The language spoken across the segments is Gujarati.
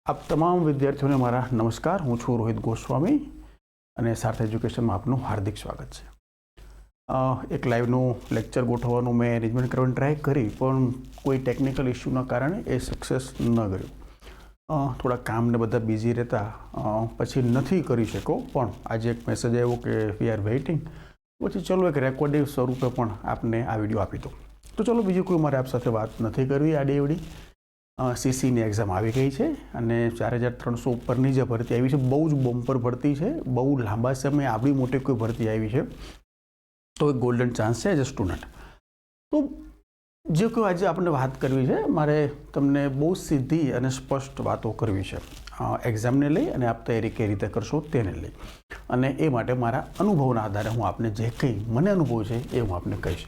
આપ તમામ વિદ્યાર્થીઓને મારા નમસ્કાર। હું છું રોહિત ગોસ્વામી અને સાર્થ એજ્યુકેશનમાં આપનું હાર્દિક સ્વાગત છે। એક લાઈવનું લેક્ચર ગોઠવવાનું મેં એરેન્જમેન્ટ કરવાની ટ્રાય કરી, પણ કોઈ ટેકનિકલ ઇસ્યુના કારણે એ સક્સેસ ન ગયું। થોડા કામને બધા બિઝી રહેતા પછી નથી કરી શક્યો, પણ આજે એક મેસેજ આવ્યો કે વી આર વેઇટિંગ, પછી ચલો એક રેકોર્ડિંગ સ્વરૂપે પણ આપને આ વિડીયો આપી દો। તો ચલો, બીજું કોઈ મારે આપ સાથે વાત નથી કરવી આડી એવડી। સીસીની એક્ઝામ આવી ગઈ છે અને 4300 ઉપરની જે ભરતી આવી છે, બહુ જ બમ્પર ભરતી છે, બહુ લાંબા સમય આવડી મોટી કોઈ ભરતી આવી છે, તો એક ગોલ્ડન ચાન્સ છે એઝ અ સ્ટુડન્ટ। તો જે કોઈ આજે આપણે વાત કરવી છે, મારે તમને બહુ સીધી અને સ્પષ્ટ વાતો કરવી છે એક્ઝામને લઈ, અને આપ તૈયારી કઈ રીતે કરશો તેને લઈ, અને એ માટે મારા અનુભવના આધારે હું આપને જે કંઈ મને અનુભવ છે એ હું આપને કહીશ।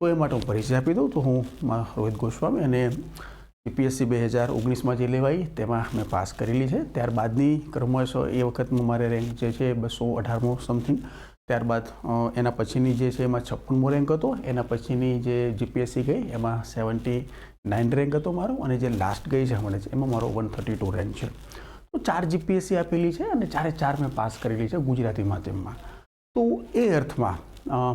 તો એ માટે હું પરિચય આપી દઉં તો હું રોહિત ગોસ્વામી, અને જીપીએસસી 2019માં જે લેવાઈ તેમાં મેં પાસ કરેલી છે। ત્યારબાદની ક્રમશ એ વખતમાં મારે રેન્ક જે છે 218મો સમથિંગ, ત્યારબાદ એના પછીની જે છે એમાં 56મો રેન્ક હતો, એના પછીની જે જીપીએસસી ગઈ એમાં 79 રેન્ક હતો મારો, અને જે લાસ્ટ ગઈ છે હમણાં એમાં મારો 132 રેન્ક છે। તો 4 જીપીએસસી આપેલી છે અને 4 મેં પાસ કરેલી છે ગુજરાતી માધ્યમમાં। તો એ અર્થમાં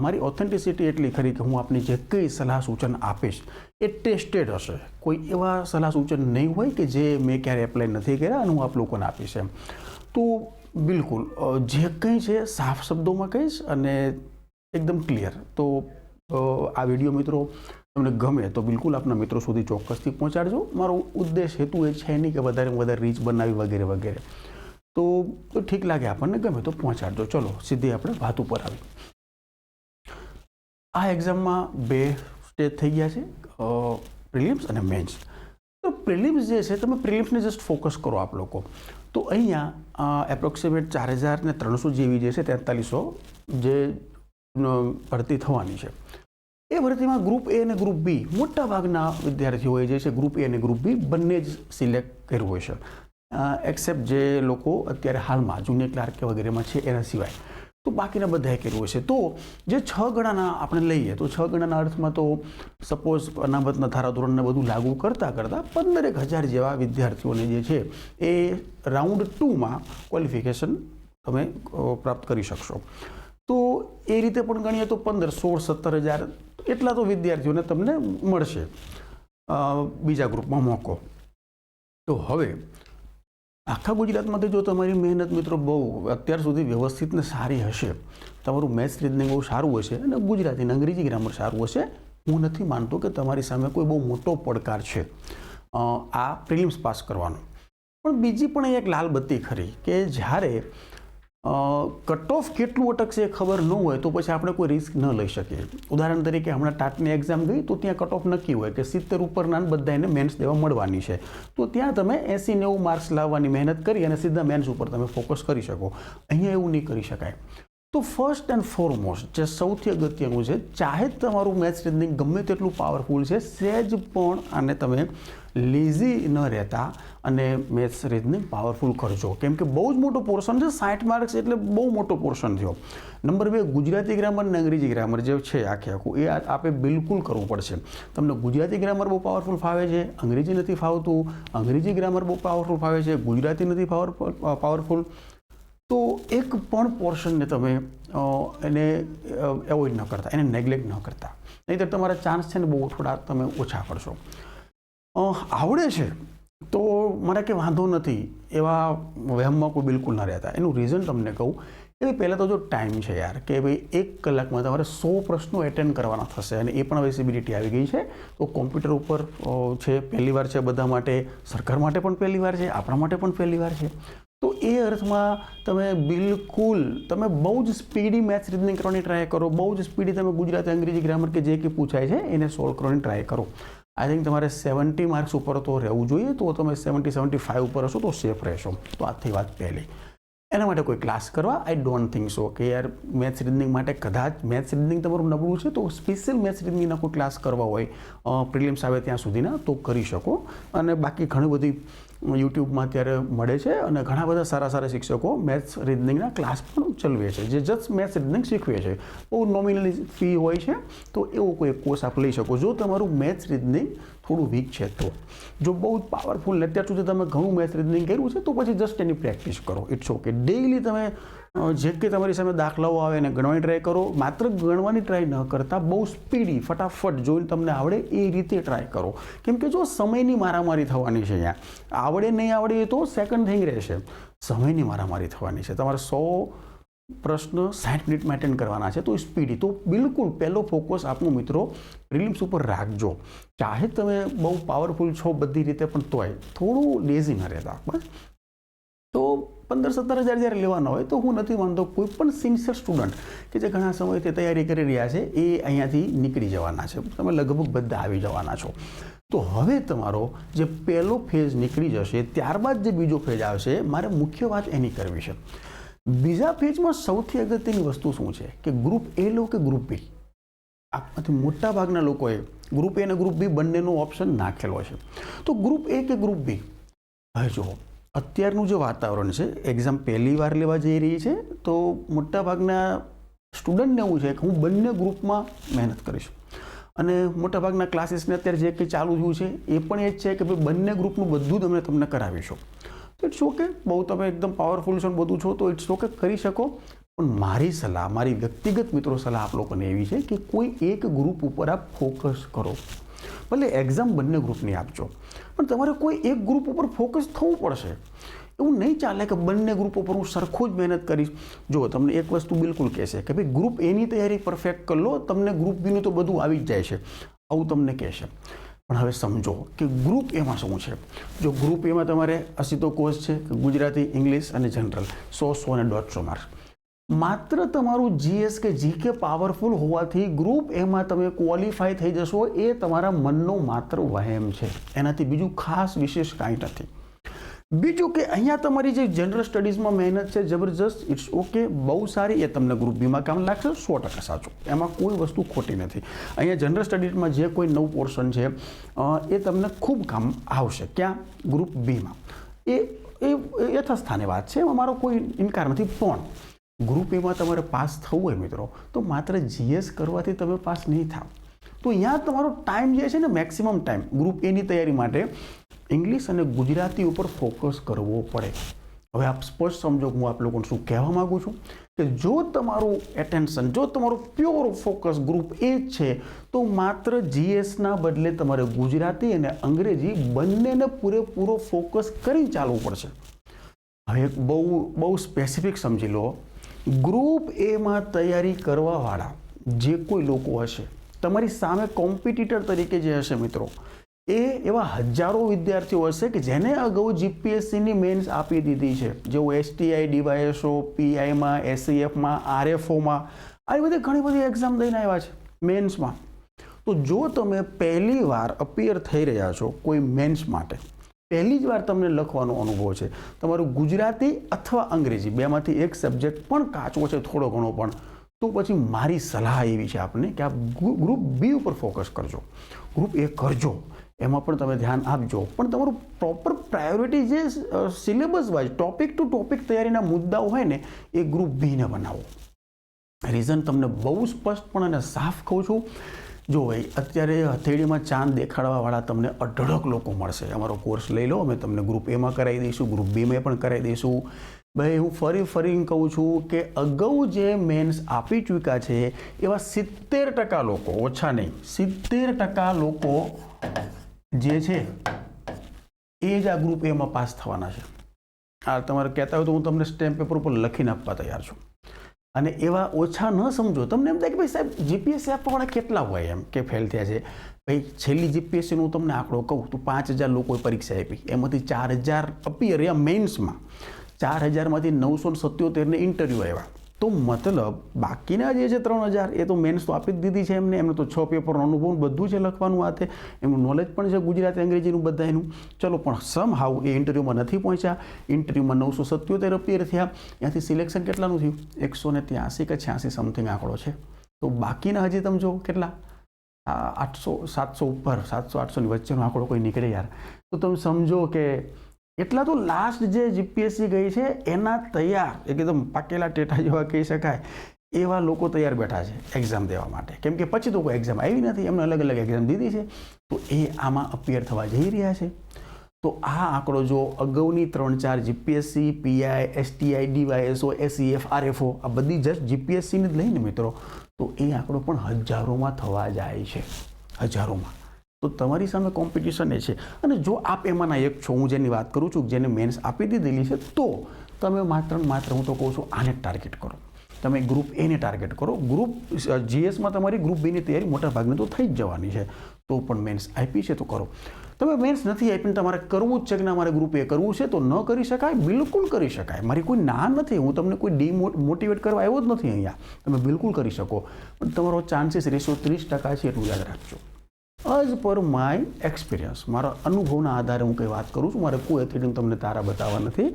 મારી ઓથેન્ટિસિટી એટલી ખરી કે હું આપની જે કંઈ સલાહ સૂચન આપીશ એ ટેસ્ટેડ હશે। કોઈ એવા સલાહ સૂચન નહીં હોય કે જે મેં ક્યારે એપ્લાય નથી કર્યા અને હું આપ લોકોને આપીશ એમ। તો બિલકુલ જે કંઈ છે સાફ શબ્દોમાં કહીશ અને એકદમ ક્લિયર। તો આ વિડીયો મિત્રો તમને ગમે તો બિલકુલ આપના મિત્રો સુધી ચોક્કસથી પહોંચાડજો। મારો ઉદ્દેશ હેતુ એ છે નહીં કે વધારેમાં વધારે રીચ બનાવી વગેરે વગેરે। તો ઠીક લાગે, આપણને ગમે તો પહોંચાડજો। ચલો સીધી આપણે વાત ઉપર આવી। આ એક્ઝામમાં 2 સ્ટેજ થઈ ગયા છે, પ્રિલિમ્સ અને મેન્સ। તો પ્રિલિમ્સ જે છે, તમે પ્રિલિમ્સને જસ્ટ ફોકસ કરો આપ લોકો, તો અહીંયા એપ્રોક્સિમેટ 4300 જેવી જે છે 4300 જે ભરતી થવાની છે। એ ભરતીમાં ગ્રુપ એ અને ગ્રુપ બી મોટા ભાગના વિદ્યાર્થીઓએ જે છે ગ્રુપ એ અને ગ્રુપ બી બંને જ સિલેક્ટ કર્યું હોય છે, એક્સેપ્ટ જે લોકો અત્યારે હાલમાં જુનિયર ક્લાર્ક વગેરેમાં છે એના સિવાય, તો બાકીના બધાએ કર્યું હશે। તો જે 6 ગણાના આપણે લઈએ તો 6 ગણાના અર્થમાં તો સપોઝ અનામતના ધારાધોરણને બધું લાગુ કરતાં 15,000 જેવા વિદ્યાર્થીઓને જે છે એ રાઉન્ડ 2માં ક્વોલિફિકેશન તમે પ્રાપ્ત કરી શકશો। તો એ રીતે પણ ગણીએ તો 15, 16, 17,000 એટલા તો વિદ્યાર્થીઓને તમને મળશે બીજા ગ્રુપમાં મોકો। તો હવે આખા ગુજરાતમાંથી જો તમારી મહેનત મિત્રો બહુ અત્યાર સુધી વ્યવસ્થિત ને સારી હશે, તમારું મેથ્સ રીઝનિંગ બહુ સારું હશે અને ગુજરાતી અને અંગ્રેજી ગ્રામર સારું હશે, હું નથી માનતો કે તમારી સામે કોઈ બહુ મોટો પડકાર છે આ પ્રિલિમ્સ પાસ કરવાનો। પણ બીજી પણ એક લાલ બત્તી ખરી કે જ્યારે કટ ઓફ કેટલું અટકશે એ ખબર ન હોય તો પછી આપણે કોઈ રિસ્ક ન લઈ શકીએ। ઉદાહરણ તરીકે હમણાં ટાટની એક્ઝામ ગઈ તો ત્યાં કટ ઓફ નક્કી હોય કે 70 ઉપરના બધા એને મેન્સ દેવા મળવાની છે, તો ત્યાં તમે 80-90 માર્ક્સ લાવવાની મહેનત કરી અને સીધા મેન્સ ઉપર તમે ફોકસ કરી શકો। અહીંયા એવું નહીં કરી શકાય। તો ફર્સ્ટ એન્ડ ફોરમોસ્ટ જે સૌથી અગત્યનું છે, ચાહે તમારું મેથ્સ રીઝનિંગ ગમે તેટલું પાવરફુલ છે, સહેજ પણ આને તમે લેઝી ન રહેતા અને મેથ્સ રીઝનિંગ પાવરફુલ કરજો, કેમ કે બહુ જ મોટો પોર્શન છે। 60 માર્ક્સ એટલે બહુ મોટો પોર્શન થયો। નંબર 2, ગુજરાતી ગ્રામર અને અંગ્રેજી ગ્રામર જે છે આખું એ આપે બિલકુલ કરવું પડશે। તમને ગુજરાતી ગ્રામર બહુ પાવરફુલ ફાવે છે, અંગ્રેજી નથી ફાવતું, અંગ્રેજી ગ્રામર બહુ પાવરફુલ ફાવે છે, ગુજરાતી નથી પાવરફુલ, તો એક પણ પોર્શનને તમે એને એવોઇડ ન કરતા, એને નેગ્લેક્ટ ન કરતા, નહીંતર તમારા ચાન્સ છે ને બહુ થોડા તમે ઓછા કરશો। આવડે છે તો મારે કે વાંધો નથી એવા વહેમમાં કોઈ બિલકુલ ના રહેતા। એનું રીઝન તમને કહું, એ પહેલાં તો જો ટાઈમ છે યાર કે ભાઈ 1 કલાકમાં તમારે 100 પ્રશ્નો એટેન્ડ કરવાના થશે, અને એ પણ વિઝિબિલિટી આવી ગઈ છે, તો કોમ્પ્યુટર ઉપર છે, પહેલી વાર છે બધા માટે, સરકાર માટે પણ પહેલી વાર છે, આપણા માટે પણ પહેલી વાર છે। તો એ અર્થમાં તમે બિલકુલ તમે બહુ જ સ્પીડી મેથ્સ રીઝનિંગ કરવાની ટ્રાય કરો, બહુ જ સ્પીડી તમે ગુજરાતી અંગ્રેજી ગ્રામર કે જે કંઈ પૂછાય છે એને સોલ્વ કરવાની ટ્રાય કરો। આઈ થિંક તમારે 70 માર્ક્સ ઉપર તો રહેવું જોઈએ, તો તમે 70-75 ઉપર હશો તો સેફ રહેશો। તો આ થઈ વાત પહેલી। એના માટે કોઈ ક્લાસ કરવા આઈ ડોન્ટ થિંક સો કે યાર મેથ્સ રીઝનિંગ માટે કદાચ મેથ્સ રીઝનિંગ તમારું નબળું છે તો સ્પેશિયલ મેથ્સ રીઝનિંગના કોઈ ક્લાસ કરવા હોય પ્રિલિમ્સ આવે ત્યાં સુધીના તો કરી શકો। અને બાકી ઘણી બધી યુટ્યુબમાં અત્યારે મળે છે અને ઘણા બધા સારા સારા શિક્ષકો મેથ્સ રીઝનિંગના ક્લાસ પણ ચલાવે છે, જે જસ્ટ મેથ્સ રીઝનિંગ શીખવે છે। બહુ નોમિનલી ફી હોય છે, તો એવો કોઈ કોર્સ આપ લઈ શકો જો તમારું મેથ્સ રીઝનિંગ થોડું વીક છે તો જો બહુ જ પાવરફુલ ને અત્યાર સુધી તમે ઘણું મેથ રીઝનિંગ કર્યું છે તો પછી જસ્ટ એની પ્રેક્ટિસ કરો. It's okay. ડેઇલી તમે જે કે તમારી સામે દાખલાઓ આવે એને ગણવાની ટ્રાય કરો. માત્ર ગણવાની ટ્રાય ન કરતા બહુ સ્પીડી ફટાફટ જોઈને તમને આવડે એ રીતે ટ્રાય કરો. કેમ કે જો સમયની મારામારી થવાની છે અહીંયા, આવડે નહીં આવડે એ તો સેકન્ડ થિંગ રહેશે, સમયની મારામારી થવાની છે. તમારે 100 પ્રશ્ન 60 મિનિટમાં એટેન્ડ કરવાના છે તો સ્પીડી. તો બિલકુલ પહેલો ફોકસ આપનું મિત્રો પ્રિલિમ્સ ઉપર રાખજો. ચાહે તમે બહુ પાવરફુલ છો બધી રીતે પણ તોય થોડું લેઝી ન રહેતા. બસ તો 15-17 હજાર જ્યારે લેવાના હોય તો હું નથી માનતો કોઈ પણ સિન્સિયર સ્ટુડન્ટ કે જે ઘણા સમયથી તૈયારી કરી રહ્યા છે એ અહીંયાથી નીકળી જવાના છે. તમે લગભગ બધા આવી જવાના છો. તો હવે તમારો જે પહેલો ફેઝ નીકળી જશે ત્યારબાદ જે બીજો ફેઝ આવશે, મારે મુખ્ય વાત એની કરવી છે. બીજા ફેઝમાં સૌથી અગત્યની વસ્તુ શું છે કે ગ્રુપ એ લો કે ગ્રુપ બી. આમાંથી મોટા ભાગના લોકોએ ગ્રુપ એ અને ગ્રુપ બી બંનેનો ઓપ્શન નાખેલો છે. તો ગ્રુપ એ કે ગ્રુપ બી, હવે જુઓ અત્યારનું જે વાતાવરણ છે, એક્ઝામ પહેલી વાર લેવા જઈ રહી છે તો મોટાભાગના સ્ટુડન્ટને એવું છે કે હું બંને ગ્રુપમાં મહેનત કરીશ. અને મોટાભાગના ક્લાસીસને અત્યારે જે કંઈ ચાલુ થયું છે એ પણ એ જ છે કે ભાઈ બંને ગ્રુપનું બધું તમે તમને કરાવીશું. તો ઇટ્સ ઓકે, બહુ તમે એકદમ પાવરફુલ છો બધું છો તો ઇટ્સ ઓકે, કરી શકો. પણ મારી સલાહ, મારી વ્યક્તિગત મિત્રો સલાહ આપ લોકોને એવી છે કે કોઈ એક ગ્રુપ ઉપર આપ ફોકસ કરો. ભલે એક્ઝામ બંને ગ્રુપની આપજો પણ તમારે કોઈ એક ગ્રુપ ઉપર ફોકસ થવું પડશે. એવું નહીં ચાલે કે બંને ગ્રુપ ઉપર હું સરખું જ મહેનત કરીશ. જો તમને એક વસ્તુ બિલકુલ કહેશે કે ભાઈ ગ્રુપ એની તૈયારી પરફેક્ટ કરી લો, તમને ગ્રુપ બીનું તો બધું આવી જ જાય છે, આવું તમને કહેશે. પણ હવે સમજો કે ગ્રુપ એમાં શું છે. જો ગ્રુપ એમાં તમારે 80 તો કોર્સ છે, ગુજરાતી, ઇંગ્લિશ અને જનરલ, 100 અને 150 માર્ક્સ. માત્ર તમારું જીએસ કે જીકે પાવરફુલ હોવાથી ગ્રુપ એમાં તમે ક્વોલિફાય થઈ જશો એ તમારા મનનો માત્ર વહેમ છે, એનાથી બીજું ખાસ વિશેષ કાંઈ નથી. બીજું કે અહીંયા તમારી જે જનરલ સ્ટડીઝમાં મહેનત છે જબરજસ્ત, ઇટ્સ ઓકે, બહુ સારી, એ તમને ગ્રુપ બીમાં કામ લાગશે, 100% સાચું, એમાં કોઈ વસ્તુ ખોટી નથી. અહીંયા જનરલ સ્ટડીઝમાં જે કોઈ નવું પોર્શન છે એ તમને ખૂબ કામ આવશે. ક્યાં? ગ્રુપ બીમાં. એ યથાસ્થાને વાત છે, એમાં મારો કોઈ ઇનકાર નથી. પણ ગ્રુપ એમાં તમારે પાસ થવું હોય મિત્રો તો માત્ર જીએસ કરવાથી તમે પાસ નહીં થાવ. તો અહીંયા તમારો ટાઈમ જે છે ને, મેક્સિમમ ટાઈમ ગ્રુપ એની તૈયારી માટે ઇંગ્લિશ અને ગુજરાતી ઉપર ફોકસ કરવો પડે. હવે આપ સ્પષ્ટ સમજો હું આપ લોકોને શું કહેવા માગું છું કે જો તમારું એટેન્શન, જો તમારું પ્યોર ફોકસ ગ્રુપ એ જ છે તો માત્ર જીએસના બદલે તમારે ગુજરાતી અને અંગ્રેજી બંનેને પૂરેપૂરો ફોકસ કરી ચાલવું પડશે. હવે બહુ સ્પેસિફિક સમજી લો, ગ્રુપ એમાં તૈયારી કરવાવાળા જે કોઈ લોકો હશે, તમારી સામે કોમ્પિટિટર તરીકે જે હશે મિત્રો, એ એવા હજારો વિદ્યાર્થીઓ હશે કે જેને અગાઉ જીપીએસસીની મેન્સ આપી દીધી છે. જેઓ એસટીઆઈ, ડીવાયએસઓ, પીઆઈમાં, એસસીએફમાં, આરએફઓમાં, આવી બધી ઘણી બધી એક્ઝામ દઈને આવ્યા છે મેન્સમાં. તો જો તમે પહેલી વાર અપિયર થઈ રહ્યા છો કોઈ મેન્સ માટે, પહેલી જ વાર તમને લખવાનો અનુભવ છે, તમારું ગુજરાતી અથવા અંગ્રેજી બેમાંથી એક સબ્જેક્ટ પણ કાચો છે થોડો ઘણો પણ, તો પછી મારી સલાહ એવી છે આપને કે આપ ગ્રુપ બી ઉપર ફોકસ કરજો. ગ્રુપ એ કરજો, એમાં પણ તમે ધ્યાન આપજો. પણ તમારું પ્રોપર પ્રાયોરિટી જે syllabus wise topic to topic તૈયારીના મુદ્દાઓ હોય ને એ ગ્રુપ બીને બનાવો. રીઝન તમને બહુ સ્પષ્ટપણે અને સાફ કહું છું. જો ભાઈ અત્યારે હથેળીમાં ચાંદ દેખાડવાવાળા તમને અઢળક લોકો મળશે. અમારો કોર્સ લઈ લો, અમે તમને ગ્રુપ એમાં કરાવી દઈશું, ગ્રુપ બીમાં પણ કરાવી દઈશું. ભાઈ હું ફરીને કહું છું કે અગાઉ જે મેન્સ આપી ચૂક્યા છે એવા 70% લોકો, ઓછા નહીં, 70% લોકો જે છે એ જ આ ગ્રુપ એમાં પાસ થવાના છે. આ તમારે કહેતા હોય તો હું તમને સ્ટેમ્પ પેપર ઉપર લખીને આપવા તૈયાર છું. અને એવા ઓછા ન સમજો. તમને એમ થાય કે ભાઈ સાહેબ જીપીએસસી આપવાવાળા કેટલા હોય એમ કે ફેલ થયા છે. ભાઈ છેલ્લી જીપીએસસીનું હું તમને આંકડો કહું તો 5000 લોકોએ પરીક્ષા આપી, એમાંથી 4000 અપિયર રહ્યા મેન્સમાં, 4000માંથી 977ને ઇન્ટરવ્યૂ આવ્યા. તો મતલબ બાકીના જે છે 3000 એ તો મેન્સ તો આપી જ દીધી છે એમને તો 6 પેપરનો અનુભવ બધું છે લખવાનું, આ તે એમનું નોલેજ પણ છે ગુજરાતી અંગ્રેજીનું બધાનું. ચલો પણ સમ હાઉ એ ઇન્ટરવ્યૂમાં નથી પહોંચ્યા. ઇન્ટરવ્યૂમાં 977 અપિયર થયા, ત્યાંથી સિલેક્શન કેટલાનું થયું? 183 કે 86 સમથિંગ આંકડો છે. તો બાકીના હજી તમે જો કેટલા 800 700 ઉપર 700-800ની વચ્ચેનો આંકડો કોઈ નીકળે યાર. તો તમે સમજો કે એટલા તો લાસ્ટ જે જીપીએસસી ગઈ છે એના તૈયાર એકદમ પાકેલા ટેટા જેવા કહી શકાય એવા લોકો તૈયાર બેઠા છે એક્ઝામ દેવા માટે, કેમ કે પછી તો કોઈ એક્ઝામ આવી નથી, એમને અલગ અલગ એક્ઝામ દીધી છે, તો એ આમાં અપિયર થવા જઈ રહ્યા છે. તો આ આંકડો જો અગાઉની 3-4 GPSC, PI, STI, DYSO, SEF, RFO આ બધી જસ્ટ જીપીએસસીને જ લઈને મિત્રો, તો એ આંકડો પણ હજારોમાં થવા જાય છે, હજારોમાં. તો તમારી સામે કોમ્પિટિશન એ છે. અને જો આપ એમાંના એક છો, હું જેની વાત કરું છું, જેને મેન્સ આપી દીધેલી છે, તો તમે માત્ર હું તો કહું છું આને ટાર્ગેટ કરો. તમે ગ્રુપ એને ટાર્ગેટ કરો. ગ્રુપ જીએસમાં તમારી ગ્રુપ બીની તૈયારી મોટા ભાગની તો થઈ જ જવાની છે, તો પણ મેન્સ આપી છે તો કરો. તમે મેન્સ નથી આપીને તમારે કરવું જ છે કે ના મારે ગ્રુપ એ કરવું છે, તો ન કરી શકાય, બિલકુલ કરી શકાય. મારી કોઈ ના નથી, હું તમને કોઈ ડિમોટિવેટ કરવા આવ્યો જ નથી અહીંયા. તમે બિલકુલ કરી શકો, પણ તમારો ચાન્સીસ રેશિયો 30% છે, એટલું યાદ રાખજો. એઝ પર માય એક્સપિરિયન્સ, મારા અનુભવના આધારે હું કંઈ વાત કરું છું. મારે કોઈ એથેટિંગ તમને તારા બતાવવા નથી,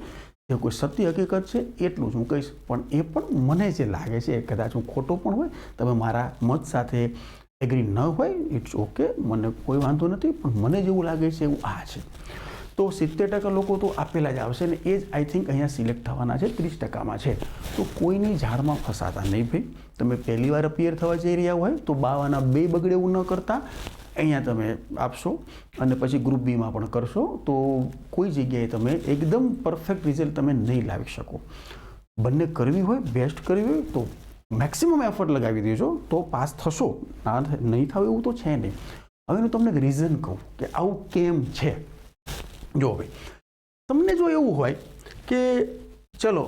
જે કોઈ સત્ય હકીકત છે એટલું જ હું કહીશ. પણ એ પણ મને જે લાગે છે, કદાચ હું ખોટો પણ હોય, તમે મારા મત સાથે એગ્રી ન હોય, ઇટ્સ ઓકે, મને કોઈ વાંધો નથી, પણ મને જેવું લાગે છે એવું આ છે. તો 70% લોકો તો આપેલા જ આવશે, ને એ જ આઈ થિંક અહીંયા સિલેક્ટ થવાના છે, 30%માં છે. તો કોઈની ઝાડમાં ફસાતા નહીં ભાઈ. તમે પહેલી વાર અપિયર થવા જઈ રહ્યા હોય તો બાવાના 2 બગડે એવું ન કરતા અહીંયા તમે આપશો, અને પછી ગ્રુપ બીમાં પણ કરશો, તો કોઈ જગ્યાએ તમે એકદમ પરફેક્ટ રિઝલ્ટ તમે નહીં લાવી શકો. બંને કરવી હોય, બેસ્ટ કરવી હોય તો મેક્સિમમ એફર્ટ લગાવી દેજો, તો પાસ થશો. ના નહીં થાવ એવું તો છે નહીં. હવે હું તમને રીઝન કહું કે આવું કેમ છે. જો ભાઈ, તમને જો એવું હોય કે ચલો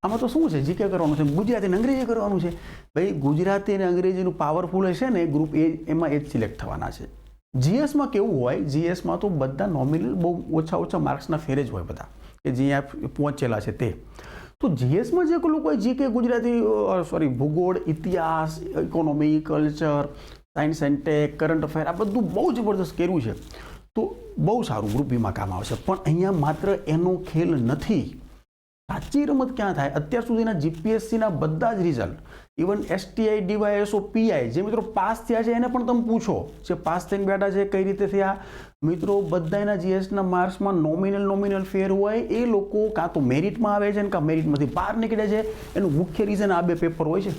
આમાં તો શું છે, જીકે કરવાનું છે, ગુજરાતી અને અંગ્રેજી કરવાનું છે, ભાઈ ગુજરાતી અને અંગ્રેજીનું પાવરફુલ હશે ને ગ્રુપ એમાં એ જ સિલેક્ટ થવાના છે. જીએસમાં કેવું હોય, જીએસમાં તો બધા નોમિનલ બહુ ઓછા માર્ક્સના ફેર જ હોય બધા, કે જ્યાં પહોંચેલા છે તે. તો જીએસમાં જે લોકો જીકે, ગુજરાતી, ભૂગોળ, ઇતિહાસ, economy, culture, science and tech, current affair, આ બધું બહુ જબરદસ્ત કર્યું છે, તો બહુ સારું ગ્રુપ બીમાં કામ આવશે. પણ અહીંયા માત્ર એનો ખેલ નથી. સાચી રમત ક્યાં થાય? અત્યાર સુધીના જીપીએસસીના બધા જ result, even STI, DYSO, PI, જે મિત્રો પાસ થયા છે એને પણ તમે પૂછો, જે પાસ થઈને બેઠા છે કઈ રીતે થયા મિત્રો, બધાના જીએસના માર્ક્સમાં નોમિનલ ફેર હોય. એ લોકો કાં તો મેરિટમાં આવે છે ને કાં મેરિટમાંથી બહાર નીકળે છે. એનું મુખ્ય રીઝન આ 2 પેપર હોય છે,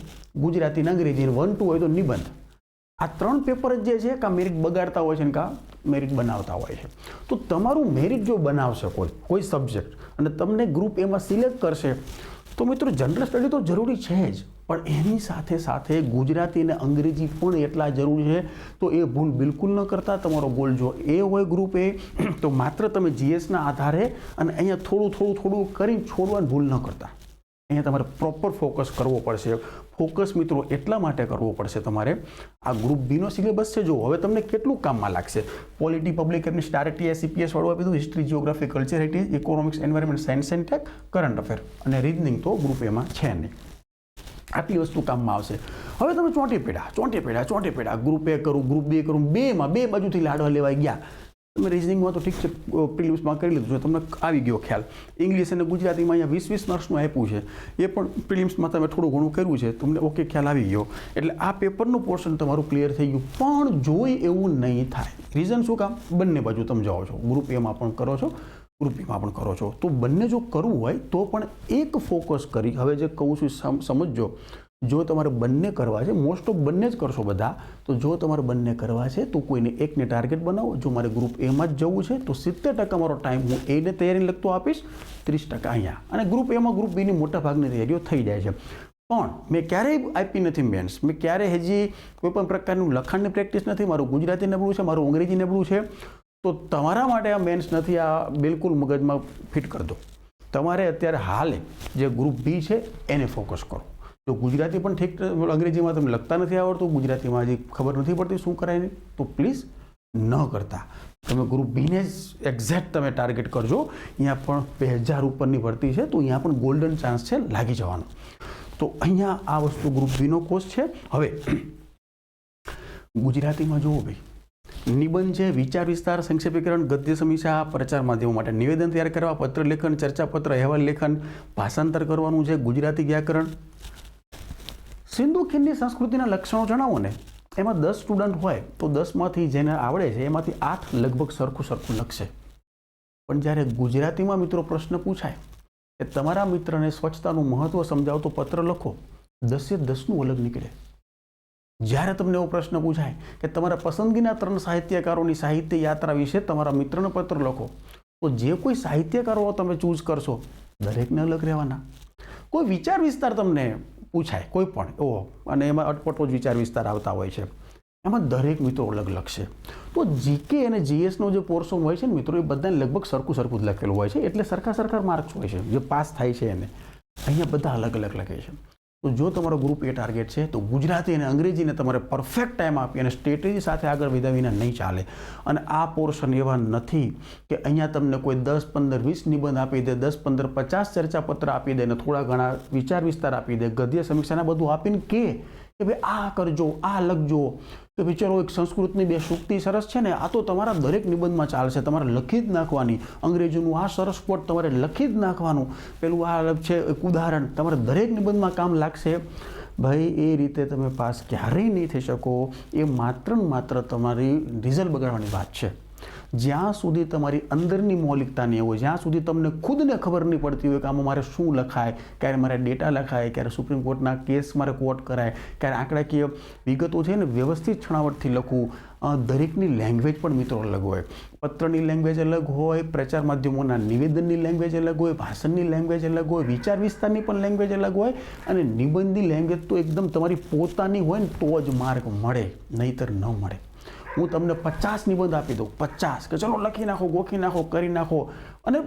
ગુજરાતી અને અંગ્રેજી. 1-2 હોય તો નિબંધ. આ 3 પેપર જ જે છે કાં મેરિટ બગાડતા હોય છે ને કાં મેરિટ બનાવતા હોય છે. તો તમારું મેરિટ જો બનાવશે કોઈ સબ્જેક્ટ અને તમને ગ્રુપ એમાં સિલેક્ટ કરશે, તો મિત્રો જનરલ સ્ટડી તો જરૂરી છે જ, પણ એની સાથે સાથે ગુજરાતી અને અંગ્રેજી પણ એટલા જરૂરી છે. તો એ ભૂલ બિલકુલ ન કરતા. તમારો ગોલ જો એ હોય ગ્રુપ એ, તો માત્ર તમે જીએસના આધારે અને અહીંયા થોડું કરીને છોડવાની ભૂલ ન કરતા. અહીંયા તમારે પ્રોપર ફોકસ કરવો પડશે. ફોકસ મિત્રો એટલા માટે કરવો પડશે તમારે, આ ગ્રુપ બીનો સિલેબસ છે, જો હવે તમને કેટલું કામમાં લાગશે. Polity, public administration, TRT, CPS વાળું આપી દીધું, history, geography, culture, heritage, economics, environment, science and tech, current affair અને રીઝનિંગ તો ગ્રુપ એમાં છે નહીં. આટલી વસ્તુ કામમાં આવશે. હવે તમે ચોંટી પેડા ગ્રુપ એ કરું, ગ્રુપ બે કરું, બેમાં 2 બાજુથી લાડવા લેવાઈ ગયા. તમે રિઝનિંગમાં તો ઠીક છે, પ્રિલિમ્સમાં કરી લીધું છે, તમને આવી ગયો ખ્યાલ. ઇંગ્લિશ અને ગુજરાતીમાં અહીંયા 20 માર્ક્સનું આપ્યું છે, એ પણ પ્રિલિમ્સમાં તમે થોડું ઘણું કર્યું છે, તમને ઓકે ખ્યાલ આવી ગયો. એટલે આ પેપરનું પોર્શન તમારું ક્લિયર થઈ ગયું. પણ જોઈ એવું નહીં થાય. રીઝન શું કામ? બંને બાજુ તમે જાઓ છો, ગ્રુપ એમાં પણ કરો છો, ગ્રુપ બીમાં પણ કરો છો. તો બંને જો કરવું હોય તો પણ એક ફોકસ કરી, હવે જે કહું છું સમજજો, જો તમારે બંને કરવા છે, મોસ્ટ ઓફ બંને જ કરશો બધા, તો જો તમારે બંને કરવા છે તો કોઈને એકને ટાર્ગેટ બનાવો. જો મારે ગ્રુપ એમાં જ જવું છે તો 70% મારો ટાઈમ હું એને તૈયારી લગતો આપીશ, 30% અહીંયા. અને ગ્રુપ એમાં ગ્રુપ બીની મોટા ભાગની તૈયારીઓ થઈ જાય છે. પણ મેં ક્યારેય આપી નથી મેન્સ, મેં ક્યારેય હજી કોઈ પણ પ્રકારનું લખાણની પ્રેક્ટિસ નથી. મારું ગુજરાતી નબળું છે, મારું અંગ્રેજી નબળું છે. તો તમારા માટે આ મેન્સ નથી, આ બિલકુલ મગજમાં ફિટ કરી દો. તમારે અત્યારે હાલ જે ગ્રુપ બી છે એને ફોકસ કરો. જો ગુજરાતી પણ ઠીક, અંગ્રેજીમાં તમને લખતા નથી આવડતું, ગુજરાતીમાં હજી ખબર નથી પડતી શું કરાય નહીં, તો પ્લીઝ ન કરતા. તમે ગ્રુપ બીને જ એક્ઝેક્ટ તમે ટાર્ગેટ કરજો. અહીંયા પણ 2000 ઉપરની ભરતી છે, તો અહીંયા પણ ગોલ્ડન ચાન્સ છે લાગી જવાનો. તો અહીંયા આ વસ્તુ ગ્રુપ બીનો કોર્સ છે. હવે ગુજરાતીમાં જુઓ ભાઈ, નિબંધ છે, વિચાર વિસ્તાર, સંક્ષેપીકરણ, ગદ્ય સમીક્ષા, પ્રચાર માધ્યમો માટે નિવેદન તૈયાર કરવા, પત્ર લેખન, ચર્ચાપત્ર, અહેવાલ લેખન, ભાષાંતર કરવાનું છે, ગુજરાતી વ્યાકરણ. સિંધુ ખીણની સંસ્કૃતિના લક્ષણો જણાવો ને. એમાં 10 સ્ટુડન્ટ હોય તો 10માંથી જેને આવડે છે એમાંથી 8 લગભગ સરખું લખશે. પણ જ્યારે ગુજરાતીમાં મિત્રો પ્રશ્ન પૂછાય કે તમારા મિત્રને સ્વચ્છતાનું મહત્વ સમજાવતો પત્ર લખો, 10 અલગ નીકળે. જ્યારે તમને એવો પ્રશ્ન પૂછાય કે તમારા પસંદગીના 3 સાહિત્યકારોની સાહિત્ય યાત્રા વિશે તમારા મિત્રને પત્ર લખો, તો જે કોઈ સાહિત્યકારો તમે ચૂઝ કરશો દરેકને અલગ રહેવાના. કોઈ વિચાર વિસ્તાર તમને પૂછાય કોઈ પણ એવો, અને એમાં અટપટો જ વિચાર વિસ્તાર આવતા હોય છે, એમાં દરેક મિત્રો અલગ લખશે. તો જીકે અને જીએસનો જે પોર્શન હોય છે ને મિત્રો, એ બધાને લગભગ સરખું જ લખેલું હોય છે, એટલે સરખા માર્ક્સ હોય છે. જે પાસ થાય છે એને અહીંયા બધા અલગ લખે છે. તો જો તમારો ગ્રુપ એ ટાર્ગેટ છે તો ગુજરાતી અને અંગ્રેજીને તમારે પરફેક્ટ ટાઈમ આપી અને સ્ટ્રેટેજી સાથે આગળ વધ્યા વિના નહીં ચાલે. અને આ પોર્શન એવા નથી કે અહીંયા તમને કોઈ 10, 15, 20 નિબંધ આપી દે, 10, 15, 50 ચર્ચાપત્ર આપી દે, ને થોડા ઘણા વિચાર વિસ્તાર આપી દે, ગદ્ય સમીક્ષાના બધું આપીને કે ભાઈ આ કરજો, આ લખજો, કે વિચારો એક સંસ્કૃતની 2 સૂક્તિ સરસ છે ને, આ તો તમારા દરેક નિબંધમાં ચાલશે, તમારે લખી જ નાખવાની. અંગ્રેજીનું આ સરસ કોટ તમારે લખી જ નાખવાનું. પેલું આ છે એક ઉદાહરણ, તમારે દરેક નિબંધમાં કામ લાગશે. ભાઈ એ રીતે તમે પાસ ક્યારેય નહીં થઈ શકો. એ માત્ર તમારી રિઝલ્ટ બગાડવાની વાત છે. જ્યાં સુધી તમારી અંદરની મૌલિકતા નહીં હોય, જ્યાં સુધી તમને ખુદને ખબર નહીં પડતી હોય કે આમાં મારે શું લખાય, ક્યારે મારે ડેટા લખાય, ક્યારે સુપ્રીમ કોર્ટના કેસ મારે કોટ કરાય, ક્યારે આંકડાકીય વિગતો છે ને વ્યવસ્થિત છણાવટથી લખવું. દરેકની લેંગ્વેજ પણ મિત્રો અલગ હોય. પત્રની લેંગ્વેજ અલગ હોય, પ્રચાર માધ્યમોના નિવેદનની લેંગ્વેજ અલગ હોય, ભાષણની લેંગ્વેજ અલગ હોય, વિચાર વિસ્તારની પણ લેંગ્વેજ અલગ હોય, અને નિબંધની લેંગ્વેજ તો એકદમ તમારી પોતાની હોય ને તો જ માર્ક મળે, નહીંતર ન મળે. હું તમને 50 નિબંધ આપી દઉં, 50 કે ચલો લખી નાખો, ગોખી નાખો, કરી નાખો, અને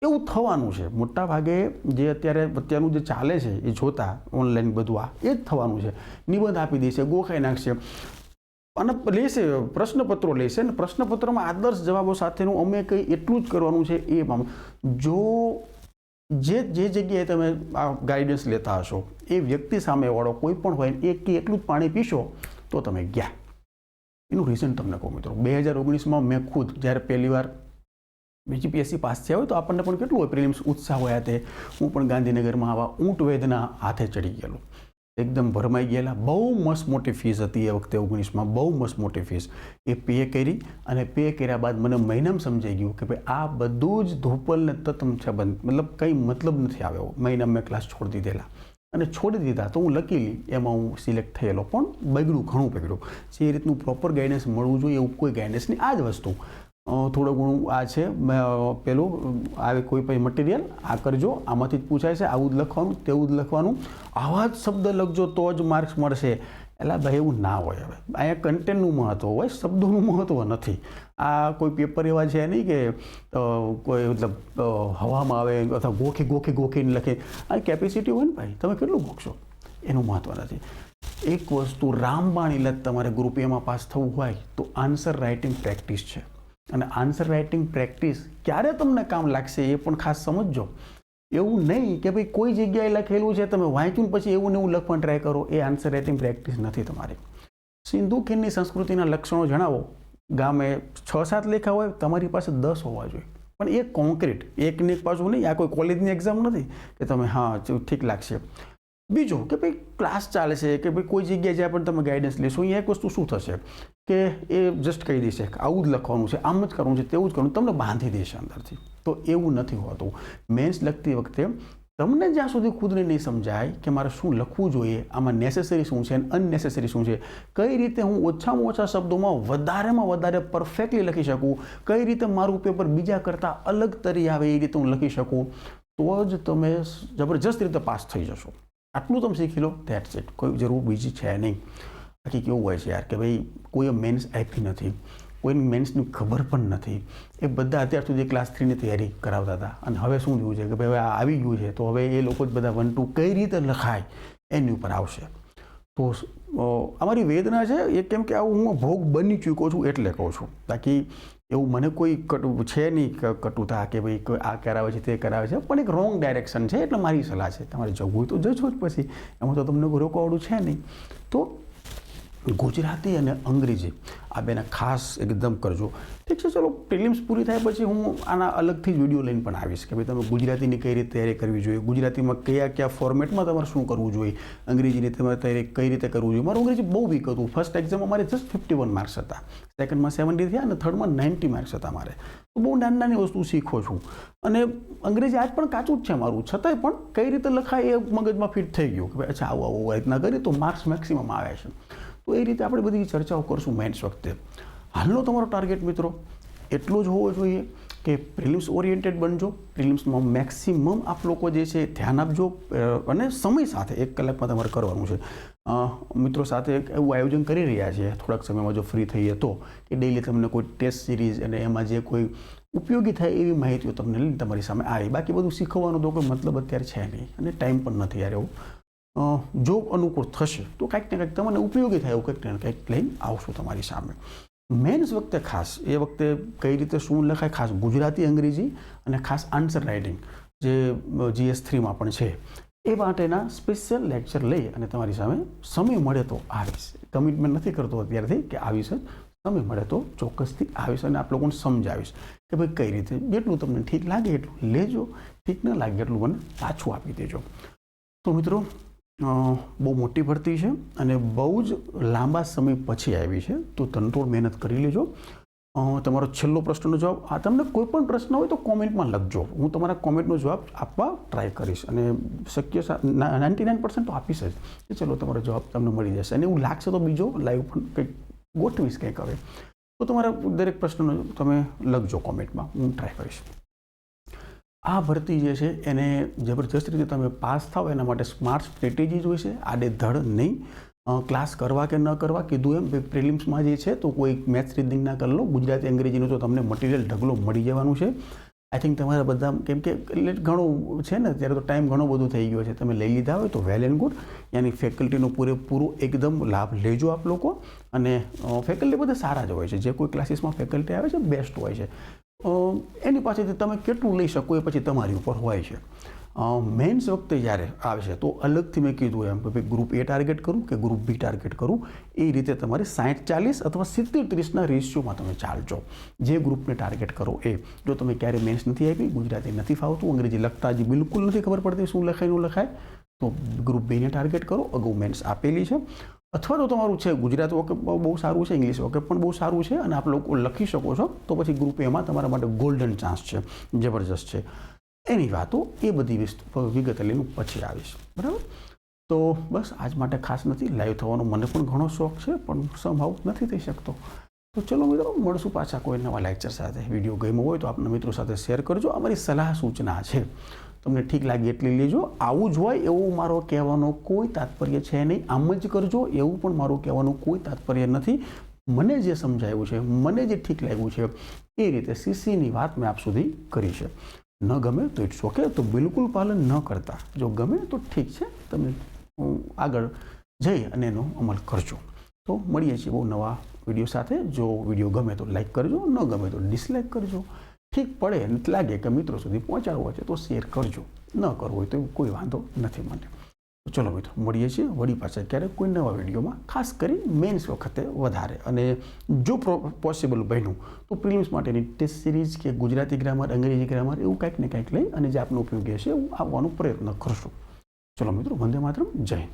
એવું થવાનું છે. મોટા ભાગે જે અત્યારનું જે ચાલે છે એ જોતા ઓનલાઈન બધું આ એ જ થવાનું છે. નિબંધ આપી દેશે, ગોખાઈ નાખશે અને લેશે, પ્રશ્નપત્રો લેશે, ને પ્રશ્નપત્રમાં આદર્શ જવાબો સાથેનું અમે કંઈ એટલું જ કરવાનું છે. એ જો જે જગ્યાએ તમે આ ગાઈડન્સ લેતા હશો એ વ્યક્તિ સામેવાળો કોઈ પણ હોય એ કે એટલું જ પાણી પીશો તો તમે ગયા. એનું રીઝન તમને કહું મિત્રો, 2019માં મેં ખુદ જ્યારે પહેલી વાર BGPSC પાસ થયા હોય તો આપણને પણ કેટલું હોય પ્રિલિમ્સ ઉત્સાહ હોય. તે હું પણ ગાંધીનગરમાં આવા ઊંટ વેદના હાથે ચડી ગયેલો, એકદમ ભરમાઈ ગયેલા. બહુ મસ્ત મોટી ફીસ હતી એ વખતે 19માં, બહુ મસ્ત મોટી ફીસ. એ પે કરી, અને પે કર્યા બાદ મને મહિનામાં સમજાઈ ગયું કે ભાઈ આ બધું જ ધોપલ ને તતમ છે બંધ, મતલબ કંઈ મતલબ નથી આવ્યો. મહિનામાં મેં ક્લાસ છોડી દીધેલા, અને છોડી દીધા તો હું લકીલી એમાં હું સિલેક્ટ થયેલો, પણ બગડ્યું, ઘણું બગડ્યું. જે રીતનું પ્રોપર ગાઈડન્સ મળવું જોઈએ એવું કોઈ ગાઈડન્સ નહીં. આ જ વસ્તુ થોડું ઘણું આ છે, પેલું આવે કોઈ પણ મટીરિયલ આ કરજો, આમાંથી જ પૂછાય છે, આવું જ લખવાનું, તેવું જ લખવાનું, આવા જ શબ્દ લખજો તો જ માર્ક્સ મળશે. એટલે ભાઈ એવું ના હોય. હવે અહીંયા કન્ટેન્ટનું મહત્વ હોય, શબ્દોનું મહત્વ નથી. આ કોઈ પેપર એવા છે નહીં કે કોઈ મતલબ હવામાં આવે અથવા ગોખીને લખે. આ કેપેસિટી હોય ને ભાઈ, તમે કેટલું ગોખશો એનું મહત્વ નથી. એક વસ્તુ રામબાણ ઇલત તમારે ગ્રુપ એમાં પાસ થવું હોય તો આન્સર રાઇટિંગ પ્રેક્ટિસ છે. અને આન્સર રાઇટિંગ પ્રેક્ટિસ ક્યારે તમને કામ લાગશે એ પણ ખાસ સમજજો. એવું નહીં કે ભાઈ કોઈ જગ્યાએ લખેલું છે તમે વાંચ્યું પછી એવું ને એવું લખવાનું ટ્રાય કરો, એ આન્સર રાઇટિંગ પ્રેક્ટિસ નથી તમારી. સિંધુ ખીણની સંસ્કૃતિના લક્ષણો જણાવો. ગામે 6-7 લેખા હોય, તમારી પાસે 10 હોવા જોઈએ, પણ એ કોન્ક્રીટ, એકને એક પાછું નહીં. આ કોઈ કોલેજની એક્ઝામ નથી કે તમે હા ઠીક લાગશે. બીજું કે ભાઈ ક્લાસ ચાલે છે કે ભાઈ કોઈ જગ્યાએ જ્યાં પણ તમે ગાઈડન્સ લેશો, અહીંયા એક વસ્તુ શું થશે કે એ જસ્ટ કહી દેશે કે આવું જ લખવાનું છે, આમ જ કરવું છે, તેવું જ કરવું, તમને બાંધી દેશે અંદરથી. તો એવું નથી હોતું. મેન્સ લખતી વખતે તમને જ્યાં સુધી ખુદને નહીં સમજાય કે મારે શું લખવું જોઈએ, આમાં નેસેસરી શું છે અને અનનેસેસરી શું છે, કઈ રીતે હું ઓછામાં ઓછા શબ્દોમાં વધારેમાં વધારે પરફેક્ટલી લખી શકું, કઈ રીતે મારું પેપર બીજા કરતાં અલગ તરી આવે એ રીતે હું લખી શકું, તો જ તમે જબરજસ્ત રીતે પાસ થઈ જશો. આટલું તમે શીખી લો, ધેટ્સ ઇટ. કોઈ જરૂર બીજી છે નહીં. બાકી કેવું હોય છે યાર કે ભાઈ કોઈએ મેન્સ આપી નથી, કોઈને મેન્સની ખબર પણ નથી. એ બધા અત્યાર સુધી ક્લાસ 3ની તૈયારી કરાવતા હતા, અને હવે શું થયું છે કે ભાઈ હવે આ આવી ગયું છે તો હવે એ લોકો જ બધા 1, 2 કઈ રીતે લખાય એની ઉપર આવશે. તો અમારી વેદના છે એ, કેમ કે આવું હું ભોગ બની ચૂક્યો છું એટલે કહું છું. બાકી એવું મને કોઈ છે નહીં કટુતા કે ભાઈ આ કરાવે છે તે કરાવે છે, પણ એક રોંગ ડાયરેક્શન છે. એટલે મારી સલાહ છે તમારે જવું હોય તો જજો જ, પછી એમાં તો તમને કોઈ રોકવાવાળું છે નહીં. તો ગુજરાતી અને અંગ્રેજી આ બેના ખાસ એકદમ કરજો. ઠીક છે, ચલો પ્રિલિમ્સ પૂરી થાય પછી હું આના અલગથી જ વિડીયો લઈને પણ આવીશ કે ભાઈ તમે ગુજરાતીની કઈ રીતે તૈયારી કરવી જોઈએ, ગુજરાતીમાં કયા ફોર્મેટમાં તમારે શું કરવું જોઈએ, અંગ્રેજીની તમારે તૈયારી કઈ રીતે કરવું જોઈએ. મારું અંગ્રેજી બહુ વીક હતું. ફર્સ્ટ એક્ઝામમાં મારે જસ્ટ 51 માર્ક્સ હતા, સેકન્ડમાં 70 થયા અને થર્ડમાં 90 માર્ક્સ હતા મારે. તો બહુ નાની વસ્તુ શીખો છું અને અંગ્રેજી આજ પણ કાચું જ છે મારું, છતાંય પણ કઈ રીતે લખાય એ મગજમાં ફિટ થઈ ગયું કે ભાઈ અચ્છા આવું રીતના કરીએ તો માર્ક્સ મેક્સિમમ આવે છે. તો એ રીતે આપણે બધી ચર્ચાઓ કરશું મેન્સ વખતે. હાલનો તમારો ટાર્ગેટ મિત્રો એટલો જ હોવો જોઈએ કે પ્રિલિમ્સ ઓરિએન્ટેડ બનજો. પ્રિલિમ્સમાં મેક્સિમમ આપ લોકો જે છે ધ્યાન આપજો અને સમય સાથે 1 કલાકમાં તમારે કરવાનું છે. મિત્રો સાથે એવું આયોજન કરી રહ્યા છીએ થોડાક સમયમાં જો ફ્રી થઈએ તો કે ડેઈલી તમને કોઈ ટેસ્ટ સિરીઝ અને એમાં જે કોઈ ઉપયોગી થાય એવી માહિતીઓ તમને લઈને તમારી સામે આવી. બાકી બધું શીખવવાનો તો કોઈ મતલબ અત્યારે છે નહીં અને ટાઈમ પણ નથી યાર. એવું જો અનુકૂળ થશે તો કંઈક ને કંઈક તમને ઉપયોગી થાય એવું કંઈક ને કંઈક લઈને આવશું તમારી સામે. મેન્સ વખતે ખાસ એ વખતે કઈ રીતે શું લખાય, ખાસ ગુજરાતી અંગ્રેજી અને ખાસ આન્સર રાઇટિંગ જે GS3માં પણ છે એ માટેના સ્પેશિયલ લેક્ચર લઈ અને તમારી સામે સમય મળે તો આવીશ. કમિટમેન્ટ નથી કરતો અત્યારથી કે આવીશ જ, સમય મળે તો ચોક્કસથી આવીશ અને આપ લોકોને સમજાવીશ કે ભાઈ કઈ રીતે જેટલું તમને ઠીક લાગે એટલું લેજો, ઠીક ન લાગે એટલું મને પાછું આપી દેજો. તો મિત્રો બહુ મોટી ભરતી છે અને બહુ જ લાંબા સમય પછી આવી છે, તો તનતોડ મહેનત કરી લેજો. તમારો છેલ્લો પ્રશ્નનો જવાબ તમને કોઈ પણ પ્રશ્ન હોય તો કોમેન્ટમાં લખજો, હું તમારા કોમેન્ટનો જવાબ આપવા ટ્રાય કરીશ અને શક્ય 99% તો આપીશ જ કે ચલો તમારો જવાબ તમને મળી જશે. અને એવું લાગશે તો બીજો લાઈવ પણ કંઈક ગોઠવીશ કંઈક હવે. તો તમારા દરેક પ્રશ્નનો તમે લખજો કોમેન્ટમાં, હું ટ્રાય કરીશ. આ ભરતી જે છે એને જબરજસ્ત રીતે તમે પાસ થાવ એના માટે સ્માર્ટ સ્ટ્રેટેજી જોઈશે, આડેધડ નહીં. ક્લાસ કરવા કે ન કરવા કીધું એમ પ્રિલિમ્સમાં જે છે તો કોઈ મેથ્સ રીડિંગ ના કરી લો, ગુજરાતી અંગ્રેજીનું તો તમને મટીરિયલ ઢગલો મળી જવાનું છે. આઈ થિંક તમારા બધા કેમ કે ઘણું છે ને ત્યારે તો ટાઈમ ઘણો બધો થઈ ગયો છે, તમે લઈ લીધા હોય તો વેલ એન્ડ ગુડ. એની ફેકલ્ટીનો પૂરેપૂરો એકદમ લાભ લેજો આપ લોકો. અને ફેકલ્ટી બધા સારા જ હોય છે, જે કોઈ ક્લાસીસમાં ફેકલ્ટી આવે છે બેસ્ટ હોય છે. એની પાસેથી તમે કેટલું લઈ શકો એ પછી તમારી ઉપર હોય છે. મેન્સ વખતે જ્યારે આવે છે તો અલગથી મેં કીધું એમ કે ગ્રુપ A ટાર્ગેટ કરું કે ગ્રુપ B ટાર્ગેટ કરું, એ રીતે તમારે 60-40 અથવા 70-30ના રેશિયોમાં તમે ચાલજો. જે ગ્રુપને ટાર્ગેટ કરો એ. જો તમે ક્યારે મેન્સ નથી આપી, ગુજરાતી નથી ફાવતું, અંગ્રેજી લખતા હજી બિલકુલ નથી ખબર પડતી શું લખાય ન લખાય, તો ગ્રુપ B ને ટાર્ગેટ કરો. અગાઉ મેન્સ આપેલી છે. અથવા તો તમારું છે ગુજરાતી વોકેબ બહુ સારું છે, ઇંગ્લિશ વોકેબ પણ બહુ સારું છે અને આપ લોકો લખી શકો છો, તો પછી ગ્રુપ એમાં તમારા માટે ગોલ્ડન ચાન્સ છે, જબરજસ્ત છે. એની વાતો એ બધી વિગતે લઈને પછી આવીશ, બરાબર. તો બસ આજ માટે ખાસ નથી. લાઈવ થવાનો મને પણ ઘણો શોખ છે પણ સમહાવ નથી થઈ શકતો. તો ચલો મિત્રો મળશું પાછા કોઈ નવા લેક્ચર સાથે. વિડીયો ગમ્યો હોય તો આપના મિત્રો સાથે શેર કરજો. અમારી સલાહ સૂચના છે, તમને ઠીક લાગે એટલી લેજો. આવું જ હોય એવું મારો કહેવાનો કોઈ તાત્પર્ય છે નહીં, આમ જ કરજો એવું પણ મારું કહેવાનું કોઈ તાત્પર્ય નથી. મને જે સમજાયું છે, મને જે ઠીક લાગ્યું છે એ રીતે CCની વાત મેં આપ સુધી કરી છે. ન ગમે તો ઇટ્સ ઓકે, તો બિલકુલ પાલન ન કરતા. જો ગમે તો ઠીક છે, તમે આગળ જઈ અને એનો અમલ કરજો. તો મળીએ છીએ બહુ નવા વિડીયો સાથે. જો વિડીયો ગમે તો લાઈક કરજો, ન ગમે તો ડિસલાઈક કરજો. ઠીક પડે અને લાગે કે મિત્રો સુધી પહોંચાડવો છે તો શેર કરજો, ન કરવો હોય તો કોઈ વાંધો નથી મને. તો ચલો મિત્રો મળીએ છીએ વળી પાછા ક્યારેક કોઈ નવા વિડીયોમાં, ખાસ કરી મેન્સ વખતે વધારે. અને જો પોસિબલ બન્યું તો પ્રિલિમ્સ માટેની ટેસ્ટ સિરીઝ કે ગુજરાતી ગ્રામર, અંગ્રેજી ગ્રામર એવું કંઈક ને કંઈક લઈ અને જે આપનો ઉપયોગી હશે એવું આવવાનો પ્રયત્ન કરશું. ચલો મિત્રો, વંદે માતરમ, જય હિન્દ.